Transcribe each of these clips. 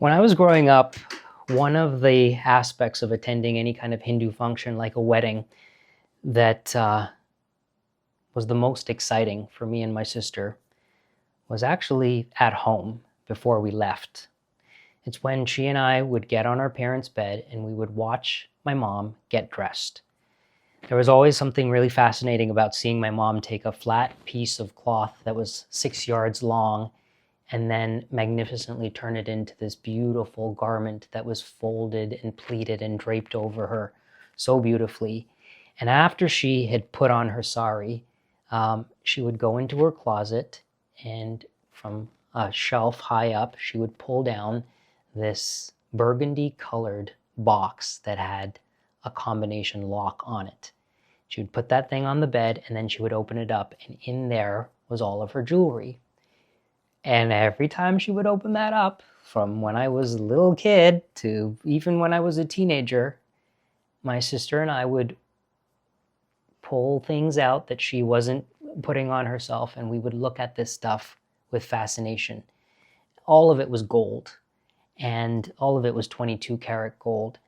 When I was growing up, one of the aspects of attending any kind of Hindu function like a wedding that was the most exciting for me and my sister was actually at home before we left. It's when she and I would get on our parents' bed and we would watch my mom get dressed. There was always something really fascinating about seeing my mom take a flat piece of cloth that was 6 yards long and then magnificently turn it into this beautiful garment that was folded and pleated and draped over her so beautifully. And after she had put on her sari, she would go into her closet, and from a shelf high up, she would pull down this burgundy colored box that had a combination lock on it. She would put that thing on the bed, and then she would open it up, and in there was all of her jewelry. And every time she would open that up, from when I was a little kid to even when I was a teenager, my sister and I would pull things out that she wasn't putting on herself, and we would look at this stuff with fascination. All of it was gold, and all of it was 22 karat gold,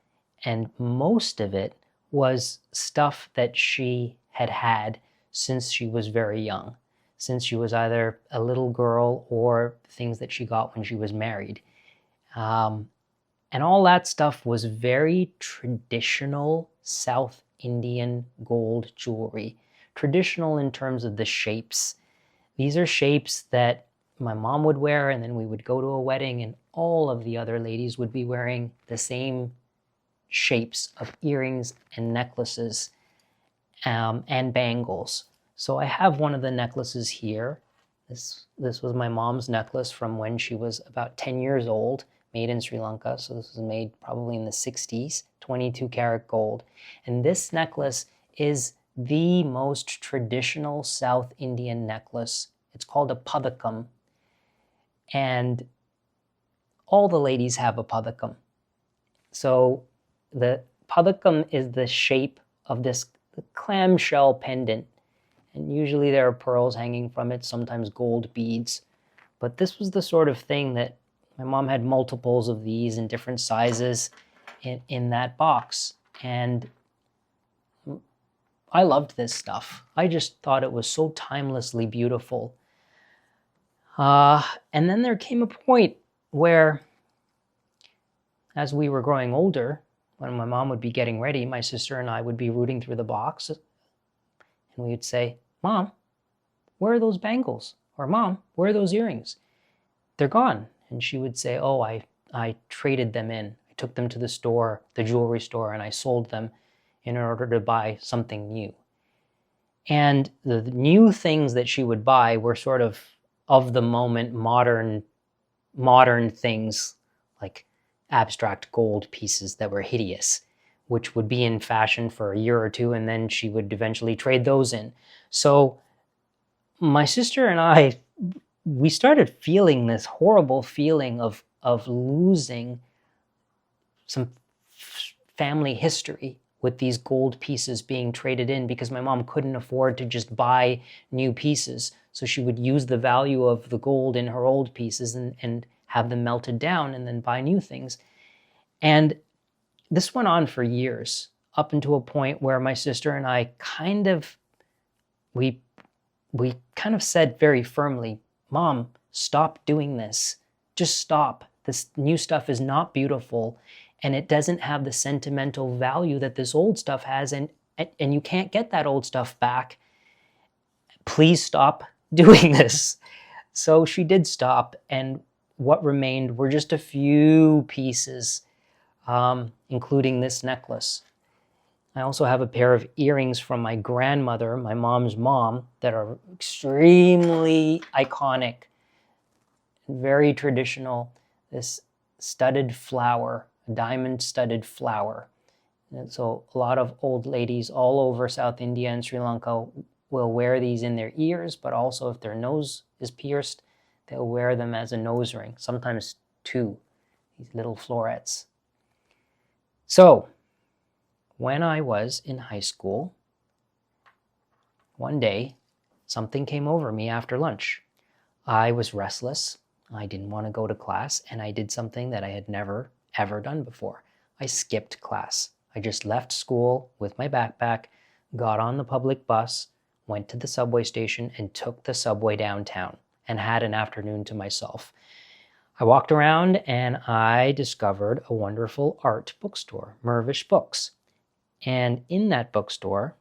and most of it was stuff that she had had since she was very young, since she was either a little girl or things that she got when she was married. And all that stuff was very traditional South Indian gold jewelry. Traditional in terms of the shapes. These are shapes that my mom would wear, and then we would go to a wedding and all of the other ladies would be wearing the same shapes of earrings and necklaces and bangles. So I have one of the necklaces here. This was my mom's necklace from when she was about 10 years old, made in Sri Lanka. So this was made probably in the 60s, 22 karat gold. And this necklace is the most traditional South Indian necklace. It's called a Pathakam. And all the ladies have a Pathakam. So the Pathakam is the shape of this clamshell pendant. And usually there are pearls hanging from it, sometimes gold beads. But this was the sort of thing that my mom had multiples of these in different sizes in that box. And I loved this stuff. I just thought it was so timelessly beautiful. And then there came a point where, as we were growing older, when my mom would be getting ready, my sister and I would be rooting through the box, and we would say, "Mom, where are those bangles?" Or, "Mom, where are those earrings?" "They're gone." And she would say, "Oh, I traded them in. I took them to the store, the jewelry store, and I sold them in order to buy something new." And the new things that she would buy were sort of the moment, modern things, like abstract gold pieces that were hideous, which would be in fashion for a year or two, and then she would eventually trade those in. So my sister and I, we started feeling this horrible feeling of losing some family history with these gold pieces being traded in, because my mom couldn't afford to just buy new pieces. So she would use the value of the gold in her old pieces and have them melted down and then buy new things. And this went on for years, up until a point where my sister and I we kind of said very firmly, "Mom, stop doing this. Just stop. This new stuff is not beautiful, and it doesn't have the sentimental value that this old stuff has, and you can't get that old stuff back. Please stop doing this." So she did stop, and what remained were just a few pieces, including this necklace. I also have a pair of earrings from my grandmother, my mom's mom, that are extremely iconic, very traditional. This studded flower, a diamond studded flower. And so a lot of old ladies all over South India and Sri Lanka will wear these in their ears, but also if their nose is pierced, they'll wear them as a nose ring, sometimes two, these little florets. So when I was in high school, one day something came over me after lunch. I was restless. I didn't want to go to class, and I did something that I had never, ever done before. I skipped class. I just left school with my backpack, got on the public bus, went to the subway station, and took the subway downtown and had an afternoon to myself. I walked around and I discovered a wonderful art bookstore, Mervish Books. And in that bookstore,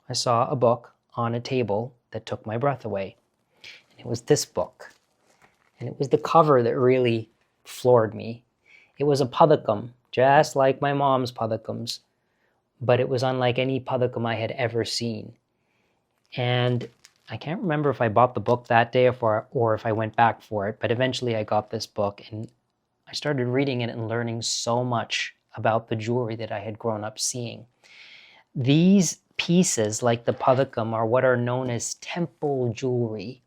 I saw a book on a table that took my breath away. And it was this book. And it was the cover that really floored me. It was a Pathakam, just like my mom's Pathakams, but it was unlike any Pathakam I had ever seen. And I can't remember if I bought the book that day or if I went back for it, but eventually I got this book and I started reading it and learning so much about the jewelry that I had grown up seeing. These pieces, like the Pathakam, are what are known as temple jewelry.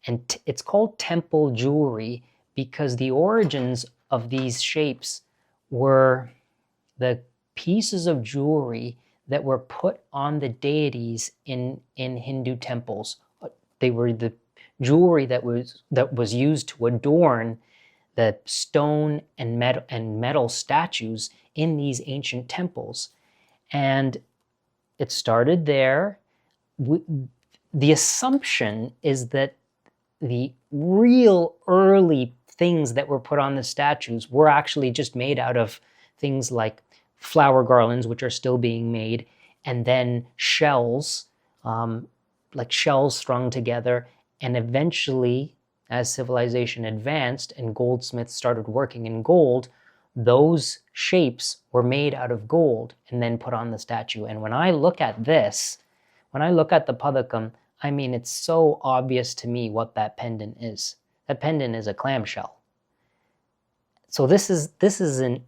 And it's called temple jewelry because the origins of these shapes were the pieces of jewelry that were put on the deities in Hindu temples. They were the jewelry that was used to adorn the stone and metal statues in these ancient temples. And it started there. The assumption is that the real early things that were put on the statues were actually just made out of things like flower garlands, which are still being made, and then shells, like shells strung together. And eventually, as civilization advanced and goldsmiths started working in gold, those shapes were made out of gold and then put on the statue. And when I look at this, when I look at the Pathakam, I mean, it's so obvious to me what that pendant is. That pendant is a clamshell. So this is an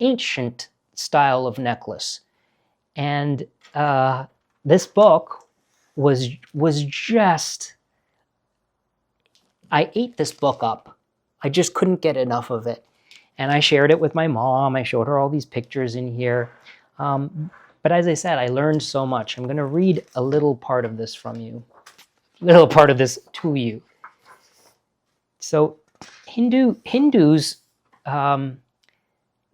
ancient style of necklace. And this book was just, I ate this book up. I just couldn't get enough of it. And I shared it with my mom. I showed her all these pictures in here. But as I said, I learned so much. I'm going to read a little part of this from you, a little part of this to you. So Hindus,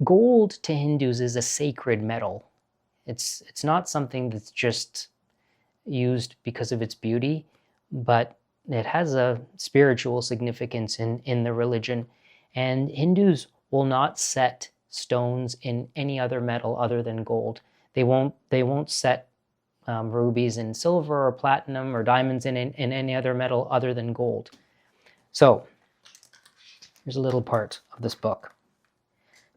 gold to Hindus is a sacred metal. It's not something that's just used because of its beauty, but it has a spiritual significance in the religion. And Hindus will not set stones in any other metal other than gold. They won't set rubies in silver or platinum or diamonds in any other metal other than gold. So here's a little part of this book.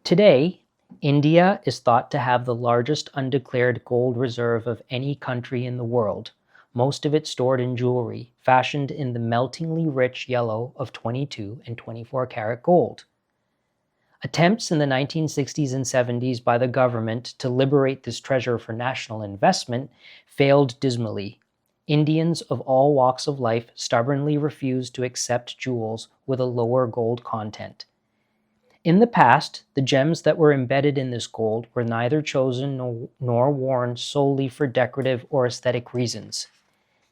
Today, India is thought to have the largest undeclared gold reserve of any country in the world, most of it stored in jewelry, fashioned in the meltingly rich yellow of 22 and 24 karat gold. Attempts in the 1960s and 70s by the government to liberate this treasure for national investment failed dismally. Indians of all walks of life stubbornly refused to accept jewels with a lower gold content. In the past, the gems that were embedded in this gold were neither chosen nor worn solely for decorative or aesthetic reasons.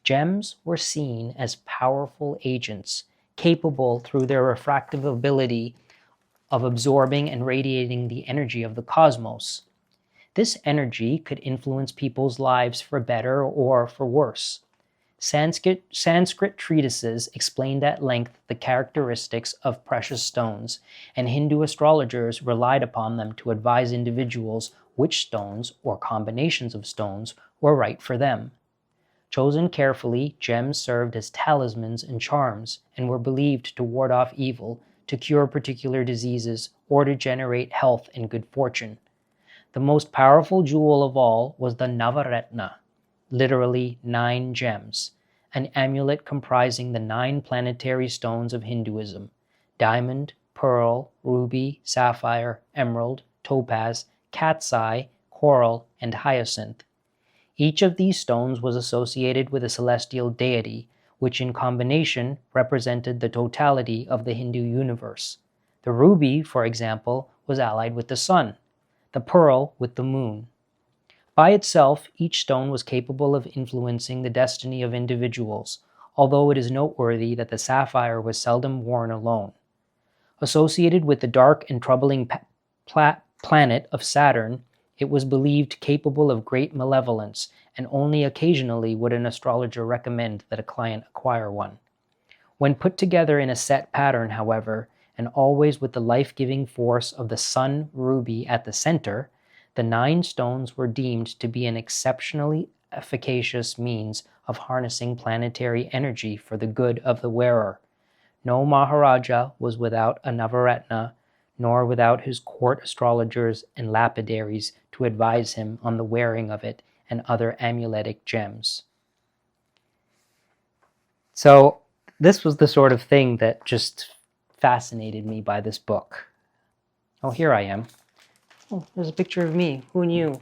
Gems were seen as powerful agents, capable through their refractive ability of absorbing and radiating the energy of the cosmos. This energy could influence people's lives for better or for worse. Sanskrit treatises explained at length the characteristics of precious stones, and Hindu astrologers relied upon them to advise individuals which stones or combinations of stones were right for them. Chosen carefully, gems served as talismans and charms, and were believed to ward off evil, to cure particular diseases, or to generate health and good fortune. The most powerful jewel of all was the Navaratna, literally 9 gems, an amulet comprising the 9 planetary stones of Hinduism: diamond, pearl, ruby, sapphire, emerald, topaz, cat's eye, coral, and hyacinth. Each of these stones was associated with a celestial deity, which in combination represented the totality of the Hindu universe. The ruby, for example, was allied with the sun, the pearl with the moon. By itself, each stone was capable of influencing the destiny of individuals, although it is noteworthy that the sapphire was seldom worn alone. Associated with the dark and troubling planet of Saturn, it was believed capable of great malevolence, and only occasionally would an astrologer recommend that a client acquire one. When put together in a set pattern, however, and always with the life-giving force of the sun ruby at the center, the 9 stones were deemed to be an exceptionally efficacious means of harnessing planetary energy for the good of the wearer. No Maharaja was without a Navaratna, nor without his court astrologers and lapidaries to advise him on the wearing of it and other amuletic gems. So this was the sort of thing that just fascinated me by this book. Oh, here I am. Oh, there's a picture of me. Who knew?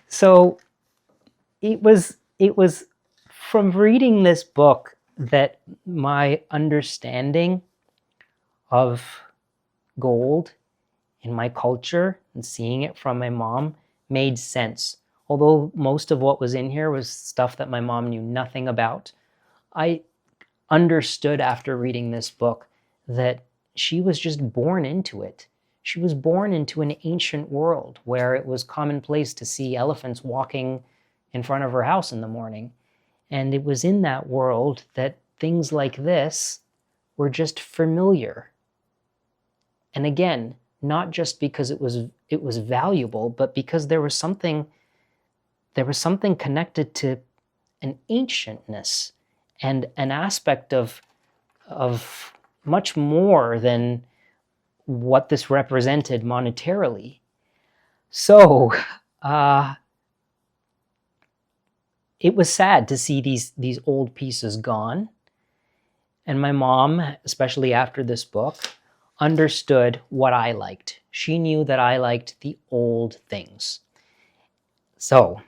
So it was from reading this book that my understanding of gold in my culture and seeing it from my mom made sense. Although most of what was in here was stuff that my mom knew nothing about, I understood after reading this book that she was just born into it. She was born into an ancient world where it was commonplace to see elephants walking in front of her house in the morning. And it was in that world that things like this were just familiar. And again, not just because it was valuable, but because there was something connected to an ancientness and an aspect of much more than what this represented monetarily. So it was sad to see these old pieces gone. And my mom, especially after this book, understood what I liked. She knew that I liked the old things. So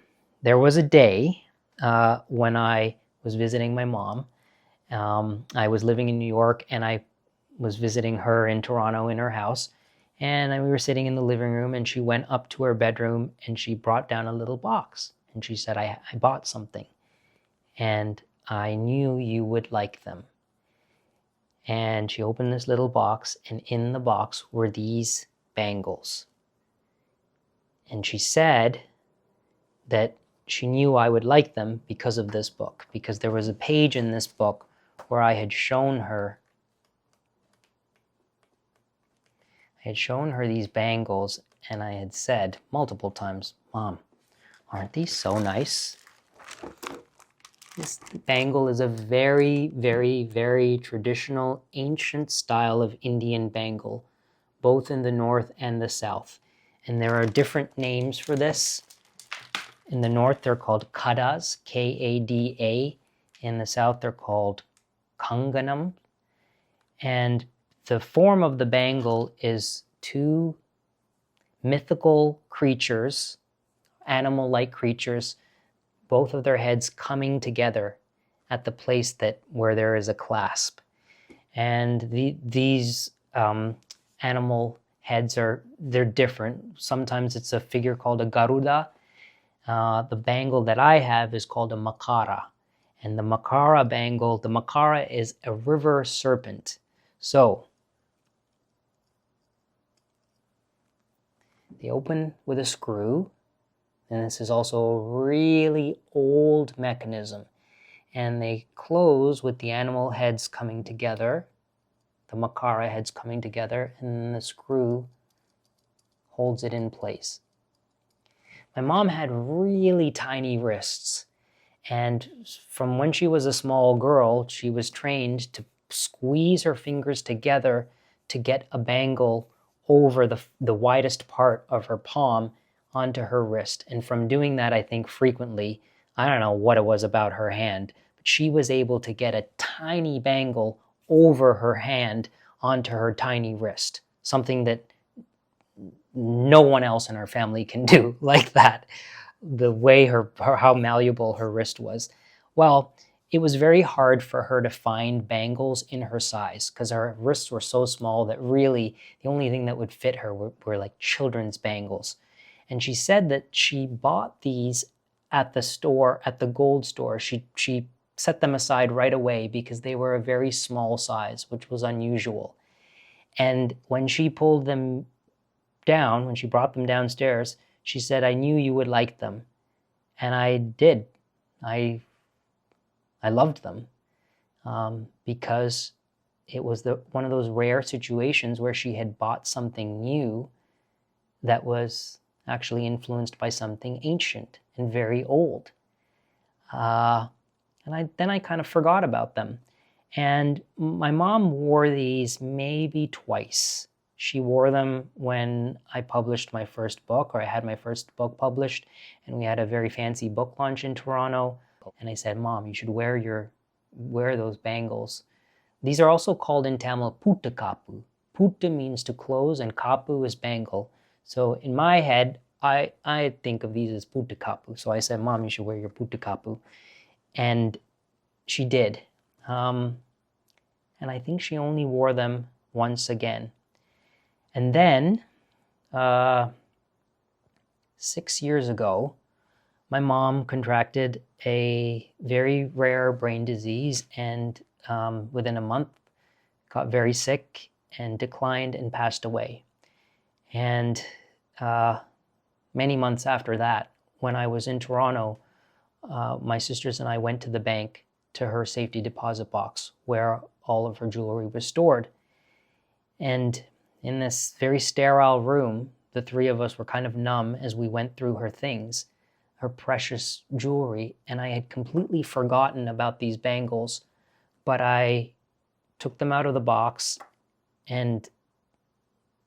there was a day when I was visiting my mom. I was living in New York, and I was visiting her in Toronto in her house. And we were sitting in the living room, and she went up to her bedroom, and she brought down a little box. And she said, I bought something, and I knew you would like them. And she opened this little box, and in the box were these bangles. And she said that she knew I would like them because of this book, because there was a page in this book where I had shown her these bangles, and I had said multiple times, Mom, aren't these so nice? This bangle is a very, very, very traditional, ancient style of Indian bangle, both in the north and the south. And there are different names for this. In the north, they're called Kadas, K-A-D-A. In the south, they're called Kanganam. And the form of the bangle is 2 mythical creatures, animal-like creatures, both of their heads coming together at the place where there is a clasp. And these animal heads they're different. Sometimes it's a figure called a Garuda. The bangle that I have is called a Makara. And the Makara bangle, the Makara is a river serpent. So they open with a screw. And this is also a really old mechanism. And they close with the animal heads coming together, the Makara heads coming together, and the screw holds it in place. My mom had really tiny wrists. And from when she was a small girl, she was trained to squeeze her fingers together to get a bangle over the widest part of her palm onto her wrist. And from doing that, I think frequently, I don't know what it was about her hand, but she was able to get a tiny bangle over her hand onto her tiny wrist, something that no one else in her family can do like that, the way how malleable her wrist was. Well, it was very hard for her to find bangles in her size because her wrists were so small that really the only thing that would fit her were like children's bangles. And she said that she bought these at the store, at the gold store. She set them aside right away because they were a very small size, which was unusual. And when she pulled them down, when she brought them downstairs, she said, "I knew you would like them." And I did. I loved them because it was one of those rare situations where she had bought something new that was actually influenced by something ancient and very old. And then I kind of forgot about them. And my mom wore these maybe twice. She wore them when I published my first book, or I had my first book published, and we had a very fancy book launch in Toronto. And I said, "Mom, you should wear those bangles." These are also called in Tamil Pootookaapu. Putta means to close, and Kapu is bangle. So in my head, I think of these as Pootookaapu. So I said, "Mom, you should wear your Pootookaapu." And she did. And I think she only wore them once again. And then, 6 years ago, my mom contracted a very rare brain disease, and within a month got very sick and declined and passed away. And many months after that, when I was in Toronto, my sisters and I went to the bank, to her safety deposit box where all of her jewelry was stored. And in this very sterile room, the three of us were kind of numb as we went through her things, her precious jewelry, and I had completely forgotten about these bangles, but I took them out of the box and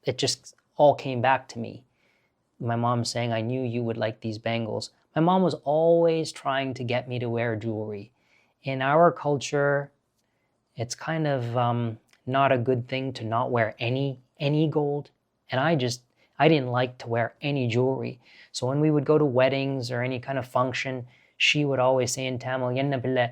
it just all came back to me. My mom saying, "I knew you would like these bangles." My mom was always trying to get me to wear jewelry. In our culture, it's kind of not a good thing to not wear any gold. And I didn't like to wear any jewelry. So when we would go to weddings or any kind of function, she would always say in Tamil, "Enna pilla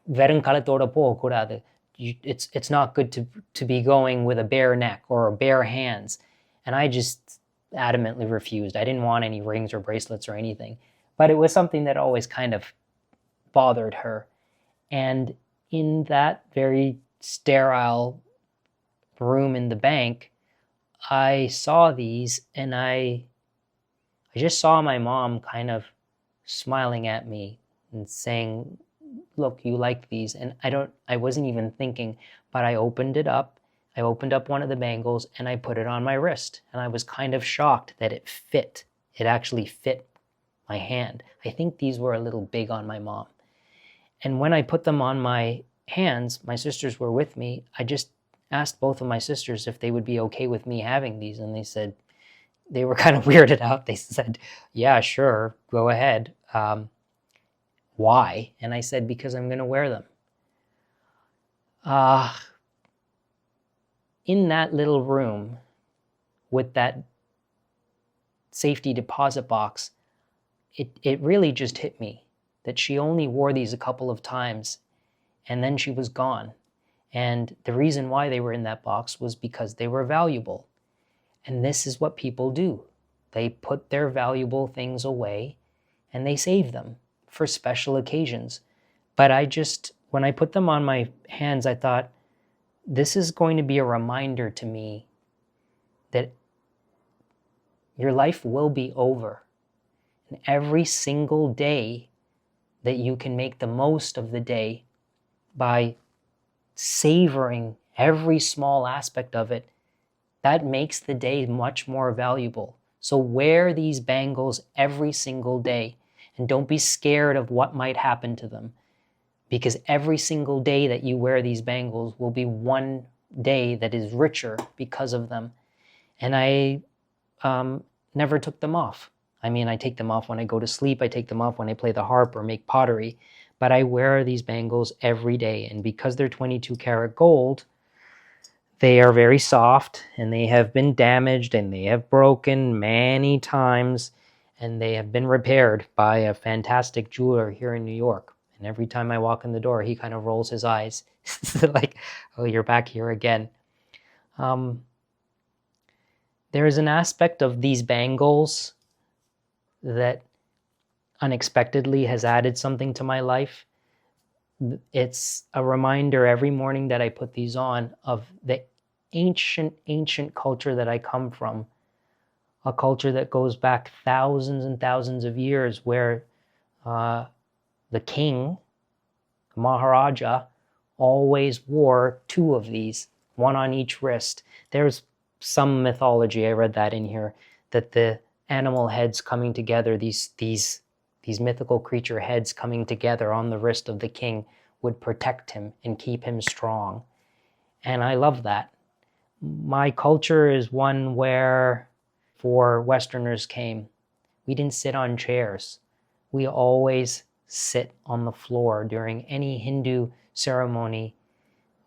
verunkalathora pogadadu." It's not good to be going with a bare neck or bare hands. And I just adamantly refused. I didn't want any rings or bracelets or anything. But it was something that always kind of bothered her. And in that very sterile room in the bank, I saw these, and I just saw my mom kind of smiling at me and saying, "Look, you like these." And I wasn't even thinking, but I opened it up. I opened up one of the bangles and I put it on my wrist. And I was kind of shocked that it fit. It actually fit my hand. I think these were a little big on my mom. And when I put them on my hands, my sisters were with me. I just asked both of my sisters if they would be okay with me having these. And they said, they were kind of weirded out. They said, "Yeah, sure, go ahead." Why? And I said, "Because I'm going to wear them." In that little room with that safety deposit box, it really just hit me that she only wore these a couple of times and then she was gone. And the reason why they were in that box was because they were valuable. And this is what people do. They put their valuable things away and they save them for special occasions. But when I put them on my hands, I thought, this is going to be a reminder to me that your life will be over. And every single day that you can make the most of the day by savoring every small aspect of it, that makes the day much more valuable. So wear these bangles every single day and don't be scared of what might happen to them, because every single day that you wear these bangles will be one day that is richer because of them. And I never took them off. I mean, I take them off when I go to sleep. I take them off when I play the harp or make pottery. But I wear these bangles every day. And because they're 22 karat gold, they are very soft and they have been damaged and they have broken many times. And they have been repaired by a fantastic jeweler here in New York. And every time I walk in the door, he kind of rolls his eyes. Like, "Oh, you're back here again." There is an aspect of these bangles that unexpectedly has added something to my life. It's a reminder every morning that I put these on of the ancient culture that I come from, a culture that goes back thousands and thousands of years, where the king, the Maharaja, always wore two of these, one on each wrist. There's some mythology, I read that in here, that the animal heads coming together, these mythical creature heads coming together on the wrist of the king, would protect him and keep him strong. And I love that. My culture is one where, before Westerners came, we didn't sit on chairs. We always sit on the floor. During any Hindu ceremony,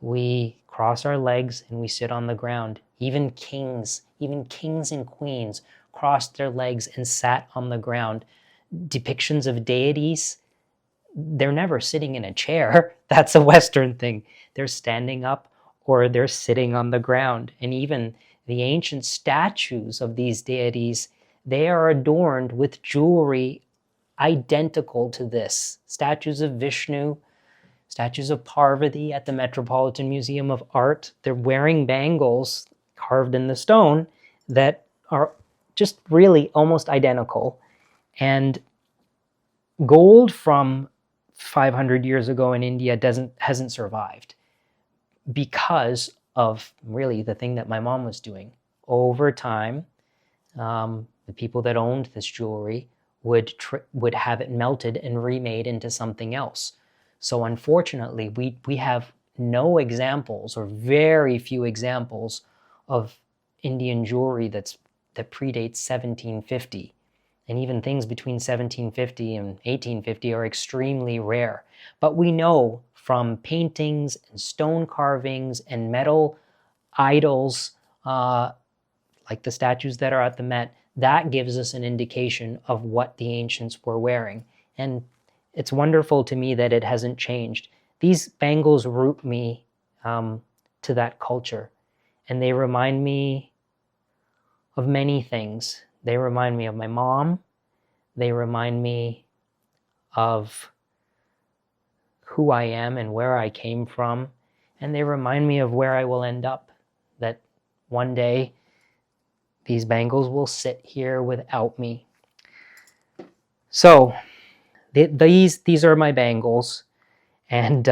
we cross our legs and we sit on the ground. Even kings and queens crossed their legs and sat on the ground. Depictions of deities, they're never sitting in a chair. That's a Western thing. They're standing up or they're sitting on the ground. And even the ancient statues of these deities, they are adorned with jewelry identical to this. Statues of Vishnu, statues of Parvati at the Metropolitan Museum of Art, they're wearing bangles carved in the stone that are just really almost identical. And gold from 500 years ago in India hasn't survived because of really the thing that my mom was doing. Over time, the people that owned this jewelry would have it melted and remade into something else. So unfortunately, we have no examples, or very few examples, of Indian jewelry that predates 1750. And even things between 1750 and 1850 are extremely rare. But we know from paintings and stone carvings and metal idols, like the statues that are at the Met, that gives us an indication of what the ancients were wearing. And it's wonderful to me that it hasn't changed. These bangles root me to that culture. And they remind me of many things. They remind me of my mom. They remind me of who I am and where I came from. And they remind me of where I will end up. That one day, these bangles will sit here without me. So, these are my bangles. And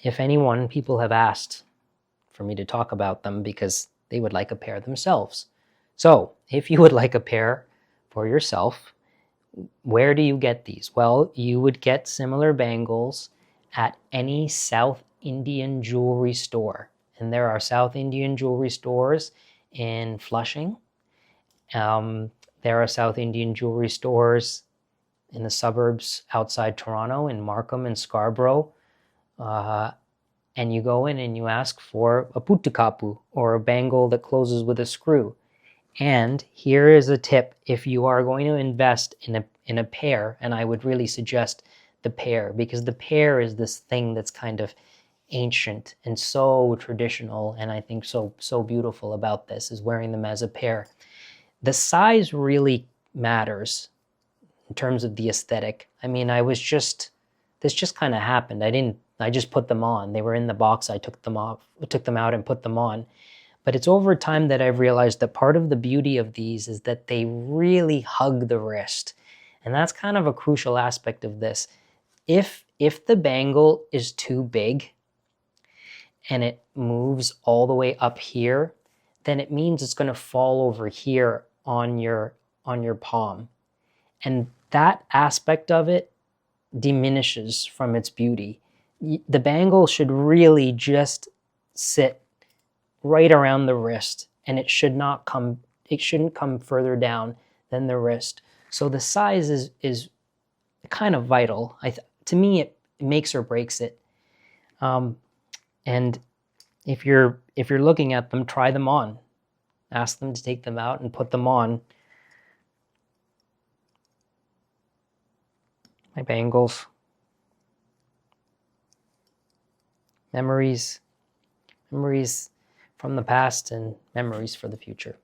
if anyone, people have asked for me to talk about them because they would like a pair themselves. So, if you would like a pair for yourself, where do you get these? Well, you would get similar bangles at any South Indian jewelry store. And there are South Indian jewelry stores in Flushing. There are South Indian jewelry stores in the suburbs outside Toronto, in Markham and Scarborough. And you go in and you ask for a Pootookaapu, or a bangle that closes with a screw. And here is a tip: if you are going to invest in a pair, and I would really suggest the pair, because the pair is this thing that's kind of ancient and so traditional, and I think so beautiful about this is wearing them as a pair. The size really matters in terms of the aesthetic. I mean, this just kind of happened. I just put them on. They were in the box. I took them out and put them on. But it's over time that I've realized that part of the beauty of these is that they really hug the wrist. And that's kind of a crucial aspect of this. If the bangle is too big and it moves all the way up here, then it means it's going to fall over here on your palm. And that aspect of it diminishes from its beauty. The bangle should really just sit right around the wrist, and it shouldn't come further down than the wrist. So the size is kind of vital. To me, it makes or breaks it. And if you're looking at them, try them on. Ask them to take them out and put them on. My bangles. Memories from the past and memories for the future.